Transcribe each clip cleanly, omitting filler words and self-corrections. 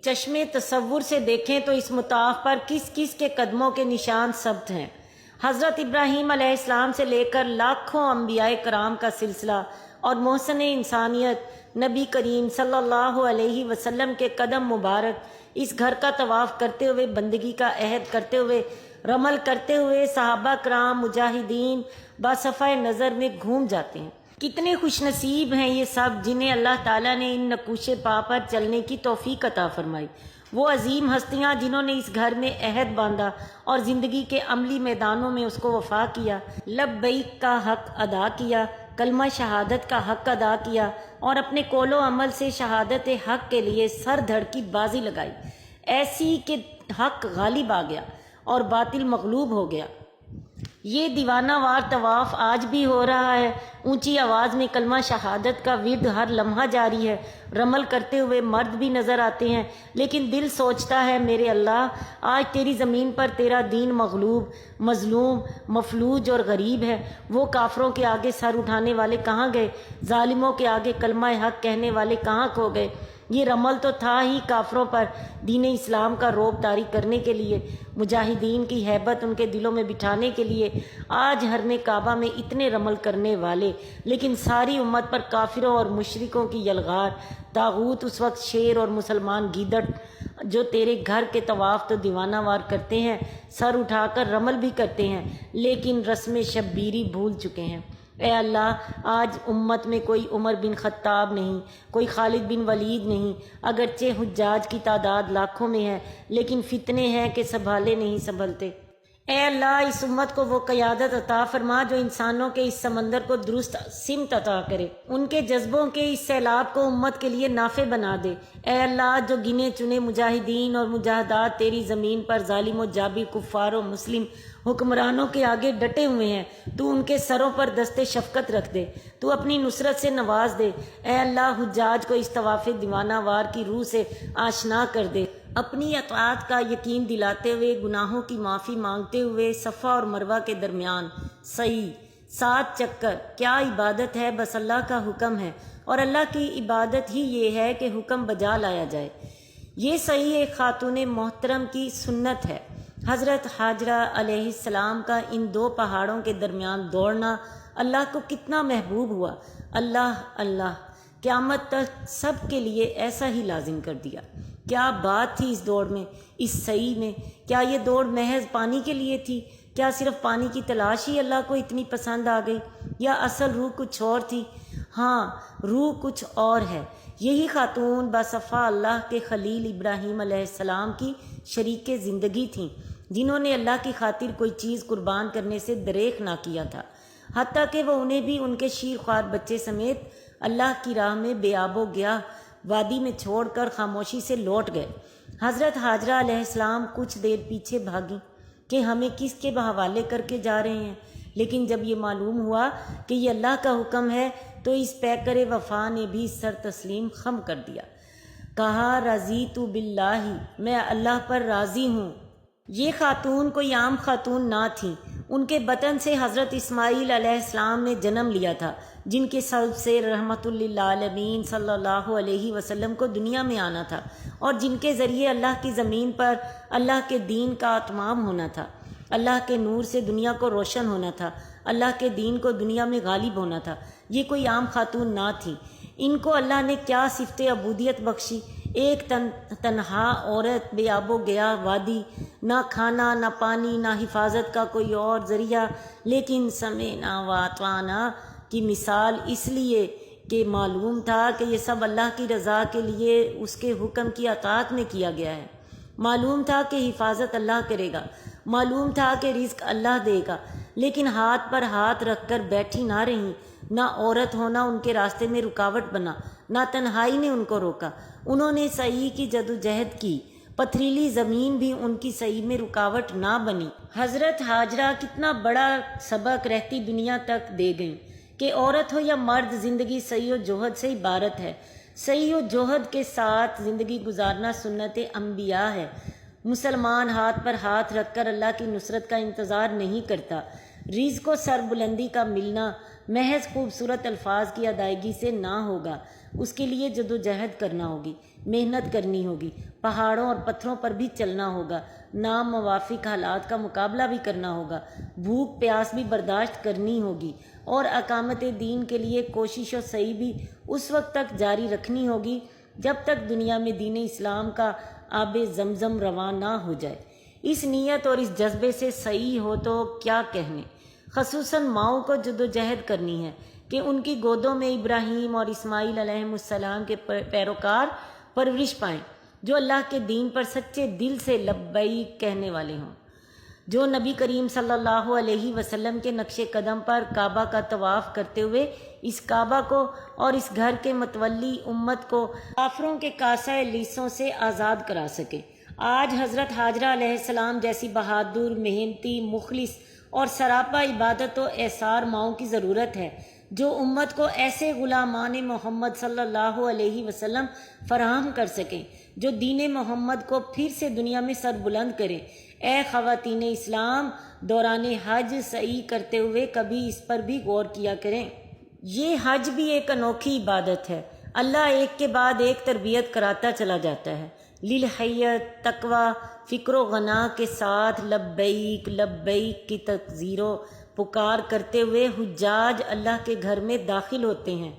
چشمے تصور سے دیکھیں تو اس مطاف پر کس کس کے قدموں کے نشان ثبت ہیں۔ حضرت ابراہیم علیہ السلام سے لے کر لاکھوں انبیاء کرام کا سلسلہ اور محسن انسانیت نبی کریم صلی اللہ علیہ وسلم کے قدم مبارک اس گھر کا طواف کرتے ہوئے، بندگی کا عہد کرتے ہوئے، رمل کرتے ہوئے صحابہ کرام مجاہدین باصفائے نظر میں گھوم جاتے ہیں۔ کتنے خوش نصیب ہیں یہ سب جنہیں اللہ تعالیٰ نے ان نقوش پا پر چلنے کی توفیق عطا فرمائی۔ وہ عظیم ہستیاں جنہوں نے اس گھر میں عہد باندھا اور زندگی کے عملی میدانوں میں اس کو وفا کیا، لبیک کا حق ادا کیا، کلمہ شہادت کا حق ادا کیا اور اپنے قول و عمل سے شہادت حق کے لیے سر دھڑ کی بازی لگائی، ایسی کہ حق غالب آ گیا اور باطل مغلوب ہو گیا۔ یہ دیوانہ وار طواف آج بھی ہو رہا ہے، اونچی آواز میں کلمہ شہادت کا ورد ہر لمحہ جاری ہے، رمل کرتے ہوئے مرد بھی نظر آتے ہیں، لیکن دل سوچتا ہے میرے اللہ آج تیری زمین پر تیرا دین مغلوب، مظلوم، مفلوج اور غریب ہے۔ وہ کافروں کے آگے سر اٹھانے والے کہاں گئے؟ ظالموں کے آگے کلمہ حق کہنے والے کہاں کھو گئے؟ یہ رمل تو تھا ہی کافروں پر دین اسلام کا رعب طاری کرنے کے لیے، مجاہدین کی ہیبت ان کے دلوں میں بٹھانے کے لیے۔ آج حرم کعبہ میں اتنے رمل کرنے والے، لیکن ساری امت پر کافروں اور مشرکوں کی یلغار۔ طاغوت اس وقت شیر اور مسلمان گیدڑ جو تیرے گھر کے طواف تو دیوانہ وار کرتے ہیں، سر اٹھا کر رمل بھی کرتے ہیں، لیکن رسم شبیری بھول چکے ہیں۔ اے اللہ آج امت میں کوئی عمر بن خطاب نہیں، کوئی خالد بن ولید نہیں، اگرچہ حجاج کی تعداد لاکھوں میں ہے، لیکن فتنے ہیں کہ سنبھالے نہیں سنبھلتے۔ اے اللہ اس امت کو وہ قیادت عطا فرما جو انسانوں کے اس سمندر کو درست سمت عطا کرے، ان کے جذبوں کے اس سیلاب کو امت کے لیے نافع بنا دے۔ اے اللہ جو گنے چنے مجاہدین اور مجاہدات تیری زمین پر ظالم و جابر کفار و مسلم حکمرانوں کے آگے ڈٹے ہوئے ہیں، تو ان کے سروں پر دست شفقت رکھ دے، تو اپنی نصرت سے نواز دے۔ اے اللہ حجاج کو اس طواف دیوانہ وار کی روح سے آشنا کر دے، اپنی اطاعت کا یقین دلاتے ہوئے، گناہوں کی معافی مانگتے ہوئے صفا اور مروہ کے درمیان صحیح 7 چکر کیا عبادت ہے، بس اللہ کا حکم ہے، اور اللہ کی عبادت ہی یہ ہے کہ حکم بجا لایا جائے۔ یہ صحیح ایک خاتون محترم کی سنت ہے۔ حضرت حاجرہ علیہ السلام کا ان 2 پہاڑوں کے درمیان دوڑنا اللہ کو کتنا محبوب ہوا۔ اللہ اللہ قیامت تک سب کے لیے ایسا ہی لازم کر دیا۔ کیا بات تھی اس دوڑ میں، اس سعی میں؟ کیا یہ دوڑ محض پانی کے لیے تھی؟ کیا صرف پانی کی تلاش ہی اللہ کو اتنی پسند آ گئی، یا اصل روح کچھ اور تھی؟ ہاں روح کچھ اور ہے۔ یہی خاتون باصفا اللہ کے خلیل ابراہیم علیہ السلام کی شریک زندگی تھیں، جنہوں نے اللہ کی خاطر کوئی چیز قربان کرنے سے دریغ نہ کیا تھا، حتیٰ کہ وہ انہیں بھی ان کے شیر خوار بچے سمیت اللہ کی راہ میں بے آب و گیا وادی میں چھوڑ کر خاموشی سے لوٹ گئے۔ حضرت حاجرہ علیہ السلام کچھ دیر پیچھے بھاگیں کہ ہمیں کس کے حوالے کر کے جا رہے ہیں، لیکن جب یہ معلوم ہوا کہ یہ اللہ کا حکم ہے تو اس پیکر وفا نے بھی سر تسلیم خم کر دیا۔ کہا رضیت باللہ، میں اللہ پر راضی ہوں۔ یہ خاتون کوئی عام خاتون نہ تھیں، ان کے بطن سے حضرت اسماعیل علیہ السلام نے جنم لیا تھا، جن کے سبب سے رحمت للعالمین صلی اللہ علیہ وسلم کو دنیا میں آنا تھا، اور جن کے ذریعے اللہ کی زمین پر اللہ کے دین کا اتمام ہونا تھا، اللہ کے نور سے دنیا کو روشن ہونا تھا، اللہ کے دین کو دنیا میں غالب ہونا تھا۔ یہ کوئی عام خاتون نہ تھی۔ ان کو اللہ نے کیا صفت عبودیت بخشی، ایک تنہا عورت، بے آب و گیا وادی، نہ کھانا نہ پانی نہ حفاظت کا کوئی اور ذریعہ، لیکن سمعنا واطعنا کی مثال، اس لیے کہ معلوم تھا کہ یہ سب اللہ کی رضا کے لیے اس کے حکم کی اطاعت میں کیا گیا ہے۔ معلوم تھا کہ حفاظت اللہ کرے گا، معلوم تھا کہ رزق اللہ دے گا، لیکن ہاتھ پر ہاتھ رکھ کر بیٹھی نہ رہیں۔ نہ عورت ہونا ان کے راستے میں رکاوٹ بنا، نہ تنہائی نے ان کو روکا۔ انہوں نے صحیح کی جدوجہد کی، پتھریلی زمین بھی ان کی صحیح میں رکاوٹ نہ بنی۔ حضرت حاجرہ کتنا بڑا سبق رہتی دنیا تک دے گئیں کہ عورت ہو یا مرد، زندگی صحیح و جوہد سے عبارت ہے۔ صحیح و جوہد کے ساتھ زندگی گزارنا سنت انبیاء ہے۔ مسلمان ہاتھ پر ہاتھ رکھ کر اللہ کی نصرت کا انتظار نہیں کرتا۔ رزق و سر بلندی کا ملنا محض خوبصورت الفاظ کی ادائیگی سے نہ ہوگا، اس کے لیے جدوجہد کرنا ہوگی، محنت کرنی ہوگی، پہاڑوں اور پتھروں پر بھی چلنا ہوگا، ناموافق حالات کا مقابلہ بھی کرنا ہوگا، بھوک پیاس بھی برداشت کرنی ہوگی، اور اقامت دین کے لیے کوشش و سعی بھی اس وقت تک جاری رکھنی ہوگی جب تک دنیا میں دین اسلام کا آب زمزم رواں نہ ہو جائے۔ اس نیت اور اس جذبے سے صحیح ہو تو کیا کہنے، خصوصاً ماؤں کو جدوجہد کرنی ہے کہ ان کی گودوں میں ابراہیم اور اسماعیل علیہ السلام کے پیروکار پرورش پائیں، جو اللہ کے دین پر سچے دل سے لبیک کہنے والے ہوں، جو نبی کریم صلی اللہ علیہ وسلم کے نقش قدم پر کعبہ کا طواف کرتے ہوئے اس کعبہ کو اور اس گھر کے متولی امت کو کافروں کے کاسہ لیسوں سے آزاد کرا سکے۔ آج حضرت حاجرہ علیہ السلام جیسی بہادر، محنتی، مخلص اور سراپا عبادت و ایثار ماؤں کی ضرورت ہے، جو امت کو ایسے غلامان محمد صلی اللہ علیہ وسلم فراہم کر سکیں جو دین محمد کو پھر سے دنیا میں سر بلند کریں۔ اے خواتین اسلام، دوران حج سعی کرتے ہوئے کبھی اس پر بھی غور کیا کریں۔ یہ حج بھی ایک انوکھی عبادت ہے۔ اللہ ایک کے بعد ایک تربیت کراتا چلا جاتا ہے، للحیت، تقوی، فکر و غنا کے ساتھ لبیک لبیک کی تکذیر و پکار کرتے ہوئے حجاج اللہ کے گھر میں داخل ہوتے ہیں۔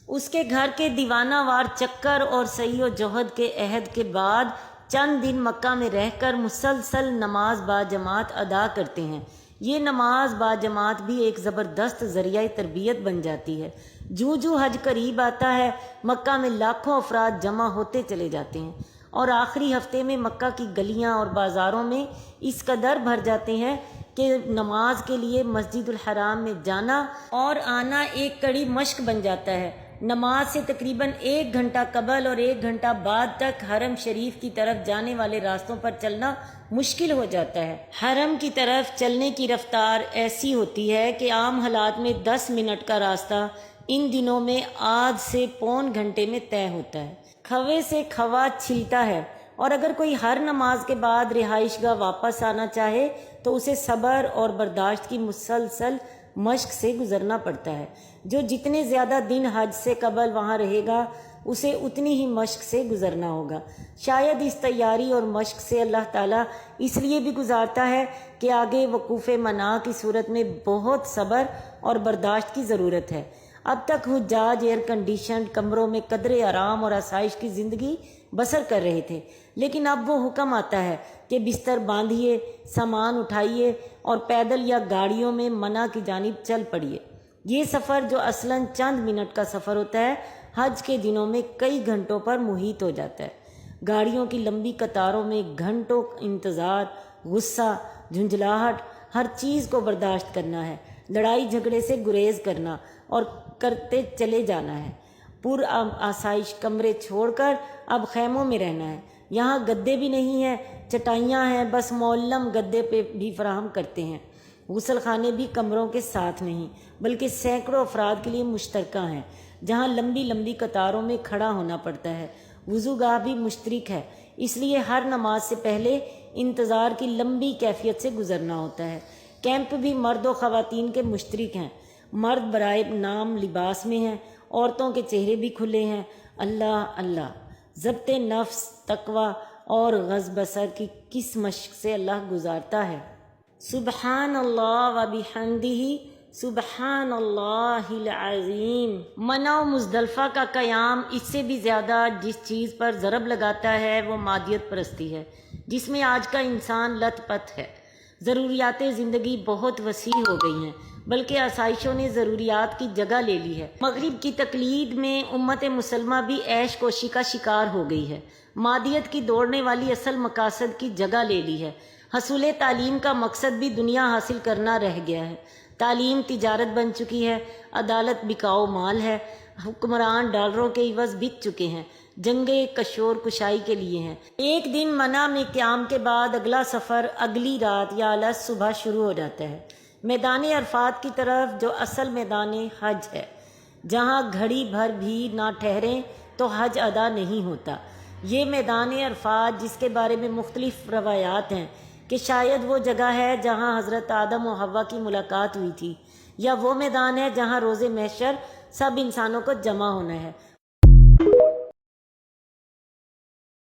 اس کے گھر کے دیوانہ وار چکر اور سعی و جہد کے عہد کے بعد چند دن مکہ میں رہ کر مسلسل نماز با جماعت ادا کرتے ہیں۔ یہ نماز با جماعت بھی ایک زبردست ذریعہ تربیت بن جاتی ہے۔ جو جو حج قریب آتا ہے، مکہ میں لاکھوں افراد جمع ہوتے چلے جاتے ہیں، اور آخری ہفتے میں مکہ کی گلیاں اور بازاروں میں اس قدر بھر جاتے ہیں کہ نماز کے لیے مسجد الحرام میں جانا اور آنا ایک کڑی مشق بن جاتا ہے۔ نماز سے تقریباً 1 گھنٹہ قبل اور 1 گھنٹہ بعد تک حرم شریف کی طرف جانے والے راستوں پر چلنا مشکل ہو جاتا ہے۔ حرم کی طرف چلنے کی رفتار ایسی ہوتی ہے کہ عام حالات میں 10 منٹ کا راستہ ان دنوں میں آدھ سے پون گھنٹے میں طے ہوتا ہے۔ کھوے سے کھوا چھلتا ہے، اور اگر کوئی ہر نماز کے بعد رہائش گاہ واپس آنا چاہے تو اسے صبر اور برداشت کی مسلسل مشق سے گزرنا پڑتا ہے۔ جو جتنے زیادہ دن حج سے قبل وہاں رہے گا، اسے اتنی ہی مشق سے گزرنا ہوگا۔ شاید اس تیاری اور مشق سے اللہ تعالیٰ اس لیے بھی گزارتا ہے کہ آگے وقوف منا کی صورت میں بہت صبر اور برداشت کی ضرورت ہے۔ اب تک حجاج ایئر کنڈیشنڈ کمروں میں قدر آرام اور آسائش کی زندگی بسر کر رہے تھے، لیکن اب وہ حکم آتا ہے کہ بستر باندھیے، سامان اٹھائیے اور پیدل یا گاڑیوں میں منا کی جانب چل پڑیے۔ یہ سفر جو اصلاً چند منٹ کا سفر ہوتا ہے، حج کے دنوں میں کئی گھنٹوں پر محیط ہو جاتا ہے۔ گاڑیوں کی لمبی قطاروں میں گھنٹوں انتظار، غصہ، جھنجھلاہٹ، ہر چیز کو برداشت کرنا ہے، لڑائی جھگڑے سے گریز کرنا اور کرتے چلے جانا ہے۔ پر آسائش کمرے چھوڑ کر اب خیموں میں رہنا ہے۔ یہاں گدے بھی نہیں ہیں، چٹائیاں ہیں، بس معلم گدے پہ بھی فراہم کرتے ہیں۔ غسل خانے بھی کمروں کے ساتھ نہیں، بلکہ سینکڑوں افراد کے لیے مشترکہ ہیں، جہاں لمبی لمبی قطاروں میں کھڑا ہونا پڑتا ہے۔ وضو گاہ بھی مشترک ہے، اس لیے ہر نماز سے پہلے انتظار کی لمبی کیفیت سے گزرنا ہوتا ہے۔ کیمپ بھی مرد و خواتین کے مشترک ہیں۔ مرد برائے نام لباس میں ہیں، عورتوں کے چہرے بھی کھلے ہیں۔ اللہ اللہ، ضبط نفس، تقوی اور غض بصر کی کس مشق سے اللہ گزارتا ہے۔ سبحان اللہ و بحمدہ، سبحان اللہ العظیم۔ منا و مزدلفہ کا قیام اس سے بھی زیادہ جس چیز پر ضرب لگاتا ہے وہ مادیت پرستی ہے، جس میں آج کا انسان لت پت ہے۔ ضروریات زندگی بہت وسیع ہو گئی ہیں، بلکہ آسائشوں نے ضروریات کی جگہ لے لی ہے۔ مغرب کی تقلید میں امت مسلمہ بھی عیش کوشی کا شکار ہو گئی ہے، مادیت کی دوڑنے والی اصل مقاصد کی جگہ لے لی ہے۔ حصول تعلیم کا مقصد بھی دنیا حاصل کرنا رہ گیا ہے۔ تعلیم تجارت بن چکی ہے، عدالت بکاؤ مال ہے، حکمران ڈالروں کے عوض بک چکے ہیں، جنگیں کشور کشائی کے لیے ہیں۔ ایک دن منع میں قیام کے بعد اگلا سفر اگلی رات یا الگ صبح شروع ہو جاتا ہے، میدان عرفات کی طرف، جو اصل میدان حج ہے، جہاں گھڑی بھر بھی نہ ٹھہریں تو حج ادا نہیں ہوتا۔ یہ میدان عرفات، جس کے بارے میں مختلف روایات ہیں کہ شاید وہ جگہ ہے جہاں حضرت آدم و حوا کی ملاقات ہوئی تھی، یا وہ میدان ہے جہاں روز محشر سب انسانوں کو جمع ہونا ہے۔